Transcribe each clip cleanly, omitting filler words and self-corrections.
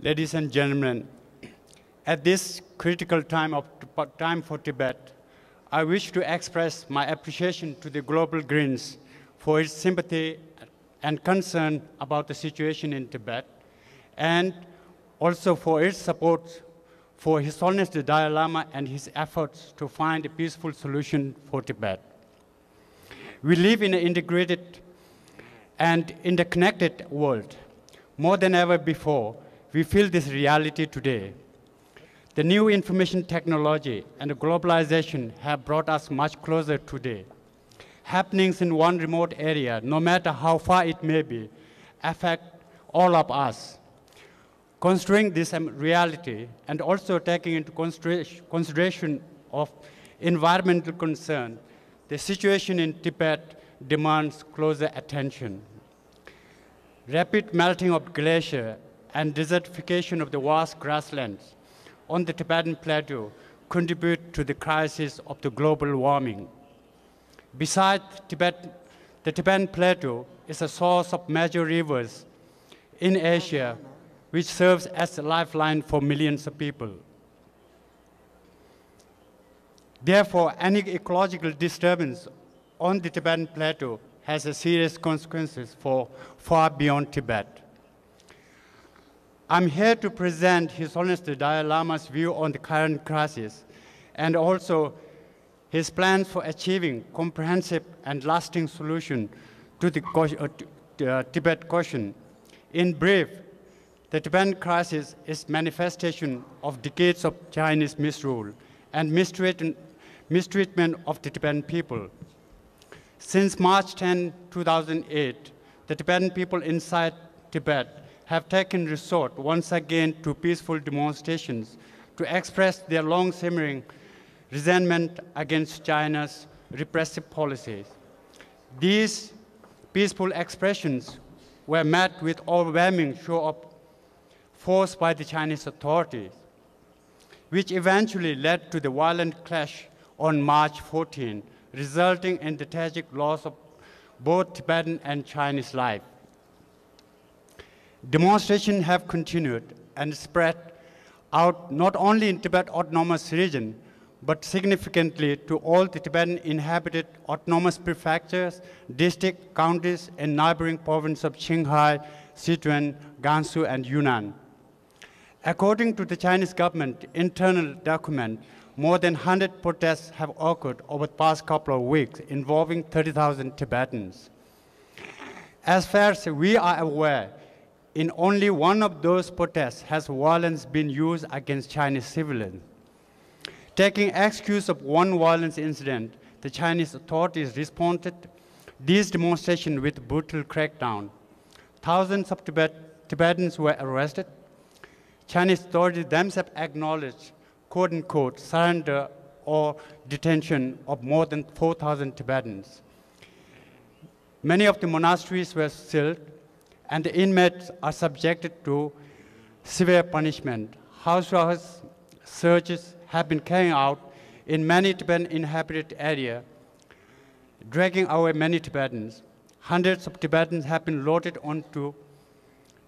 Ladies and gentlemen, at this critical time for Tibet, I wish to express my appreciation to the Global Greens for its sympathy and concern about the situation in Tibet, and also for its support for His Holiness the Dalai Lama and his efforts to find a peaceful solution for Tibet. We live in an integrated and interconnected world. More than ever before, we feel this reality today. The new information technology and globalization have brought us much closer today. Happenings in one remote area, no matter how far it may be, affect all of us. Considering this reality and also taking into consideration of environmental concern, the situation in Tibet demands closer attention. Rapid melting of glacier and desertification of the vast grasslands on the Tibetan plateau contribute to the crisis of the global warming. Besides Tibet, the Tibetan plateau is a source of major rivers in Asia, which serves as a lifeline for millions of people. Therefore, any ecological disturbance on the Tibetan plateau has a serious consequences for far beyond Tibet. I'm here to present His Holiness the Dalai Lama's view on the current crisis and also his plans for achieving comprehensive and lasting solution to the Tibet question. In brief, the Tibetan crisis is manifestation of decades of Chinese misrule and mistreatment of the Tibetan people. Since March 10, 2008, the Tibetan people inside Tibet have taken resort once again to peaceful demonstrations to express their long-simmering resentment against China's repressive policies. These peaceful expressions were met with overwhelming show of force by the Chinese authorities, which eventually led to the violent clash on March 14, resulting in the tragic loss of both Tibetan and Chinese life. Demonstrations have continued and spread out not only in Tibet Autonomous Region, but significantly to all the Tibetan inhabited autonomous prefectures, districts, counties, and neighboring provinces of Qinghai, Sichuan, Gansu, and Yunnan. According to the Chinese government internal document, more than 100 protests have occurred over the past couple of weeks involving 30,000 Tibetans. As far as we are aware, in only one of those protests has violence been used against Chinese civilians. Taking excuse of one violence incident, the Chinese authorities responded these demonstrations with brutal crackdown. Thousands of Tibetans were arrested. Chinese authorities themselves acknowledged, quote-unquote, surrender or detention of more than 4,000 Tibetans. Many of the monasteries were sealed, and the inmates are subjected to severe punishment. House searches have been carried out in many Tibetan inhabited areas, dragging away many Tibetans. Hundreds of Tibetans have been loaded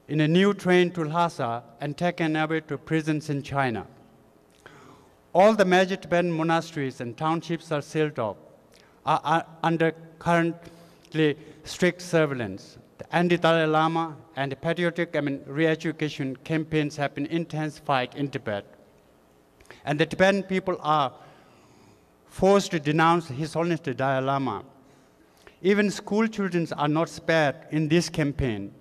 in a new train to Lhasa and taken away to prisons in China. All the major Tibetan monasteries and townships are sealed off, are under currently strict surveillance. The anti-Dalai Lama and the patriotic re-education campaigns have been intensified in Tibet. And the Tibetan people are forced to denounce His Holiness the Dalai Lama. Even school children are not spared in this campaign.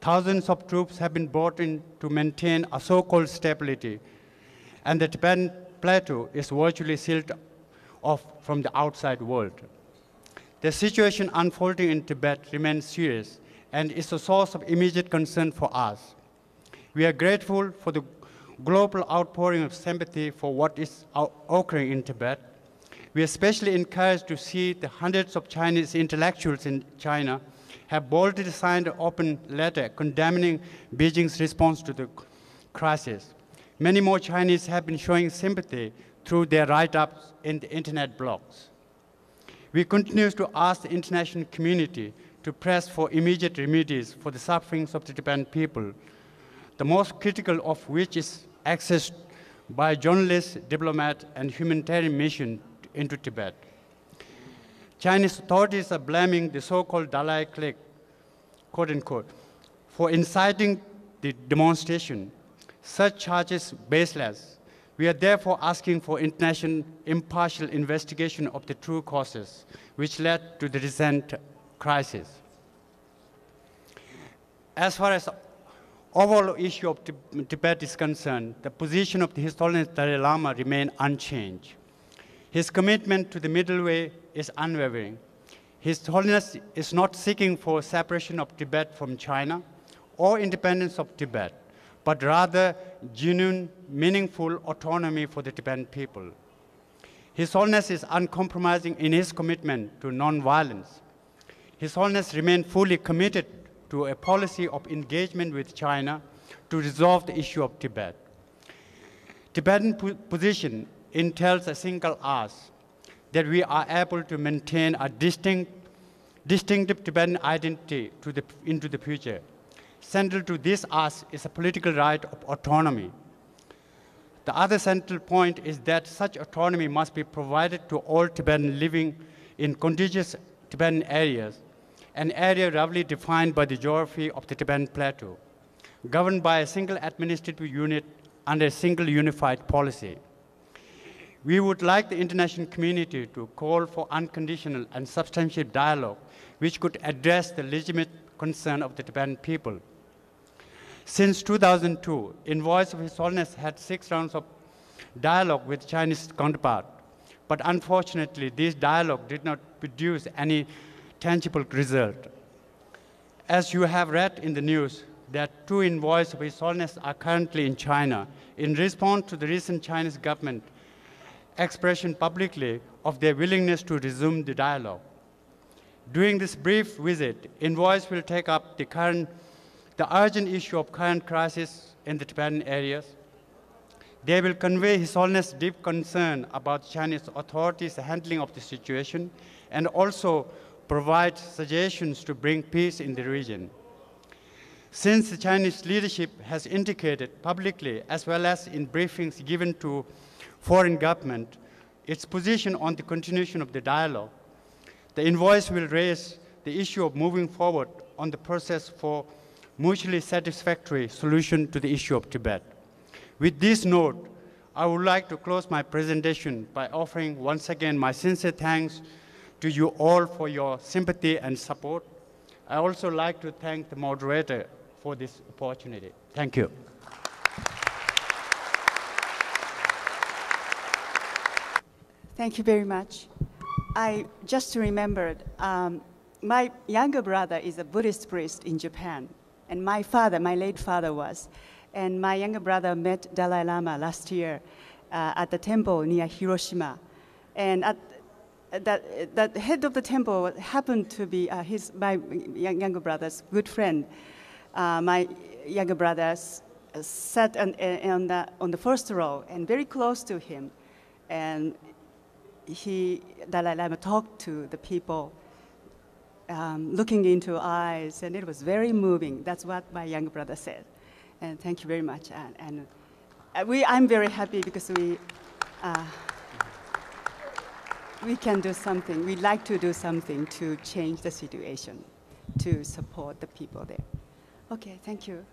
Thousands of troops have been brought in to maintain a so-called stability, and the Tibetan plateau is virtually sealed off from the outside world. The situation unfolding in Tibet remains serious and is a source of immediate concern for us. We are grateful for the global outpouring of sympathy for what is occurring in Tibet. We are especially encouraged to see the hundreds of Chinese intellectuals in China have boldly signed an open letter condemning Beijing's response to the crisis. Many more Chinese have been showing sympathy through their write-ups in the internet blogs. We continue to ask the international community to press for immediate remedies for the sufferings of the Tibetan people. the most critical of which is access by journalists, diplomats, and humanitarian mission into Tibet. Chinese authorities are blaming the so-called Dalai clique, quote unquote, for inciting the demonstration. Such charges baseless. We are therefore asking for international impartial investigation of the true causes which led to the recent crisis. As far as overall issue of Tibet is concerned, the position of the His Holiness Dalai Lama remains unchanged. His commitment to the middle way is unwavering. His Holiness is not seeking for separation of Tibet from China or independence of Tibet, but rather genuine, meaningful autonomy for the Tibetan people. His Holiness is uncompromising in his commitment to nonviolence. His Holiness remains fully committed to a policy of engagement with China to resolve the issue of Tibet. Tibetan position entails a single ask, that we are able to maintain a distinctive Tibetan identity into the future. Central to this ask is a political right of autonomy. The other central point is that such autonomy must be provided to all Tibetans living in contiguous Tibetan areas, an area roughly defined by the geography of the Tibetan Plateau, governed by a single administrative unit under a single unified policy. We would like the international community to call for unconditional and substantial dialogue which could address the legitimate concern of the Tibetan people. Since 2002, envoys of His Holiness had 6 rounds of dialogue with Chinese counterpart, but unfortunately, this dialogue did not produce any tangible result. As you have read in the news, that 2 envoys of His Holiness are currently in China in response to the recent Chinese government expression publicly of their willingness to resume the dialogue. During this brief visit, envoys will take up the urgent issue of current crisis in the Tibetan areas. They will convey His Holiness' deep concern about Chinese authorities' handling of the situation and also provide suggestions to bring peace in the region. Since the Chinese leadership has indicated publicly, as well as in briefings given to foreign government, its position on the continuation of the dialogue, the envoys will raise the issue of moving forward on the process for mutually satisfactory solution to the issue of Tibet. With this note, I would like to close my presentation by offering once again my sincere thanks to you all for your sympathy and support. I also like to thank the moderator for this opportunity. Thank you. Thank you very much. I just remembered, my younger brother is a Buddhist priest in Japan, and my late father was. And my younger brother met Dalai Lama last year at the temple near Hiroshima. And the head of the temple happened to be my younger brother's good friend. My younger brother sat on the first row and very close to him. And Dalai Lama talked to the people, looking into eyes, and it was very moving. That's what my younger brother said. And thank you very much. I'm very happy because we can do something. We'd like to do something to change the situation, to support the people there. Okay, thank you.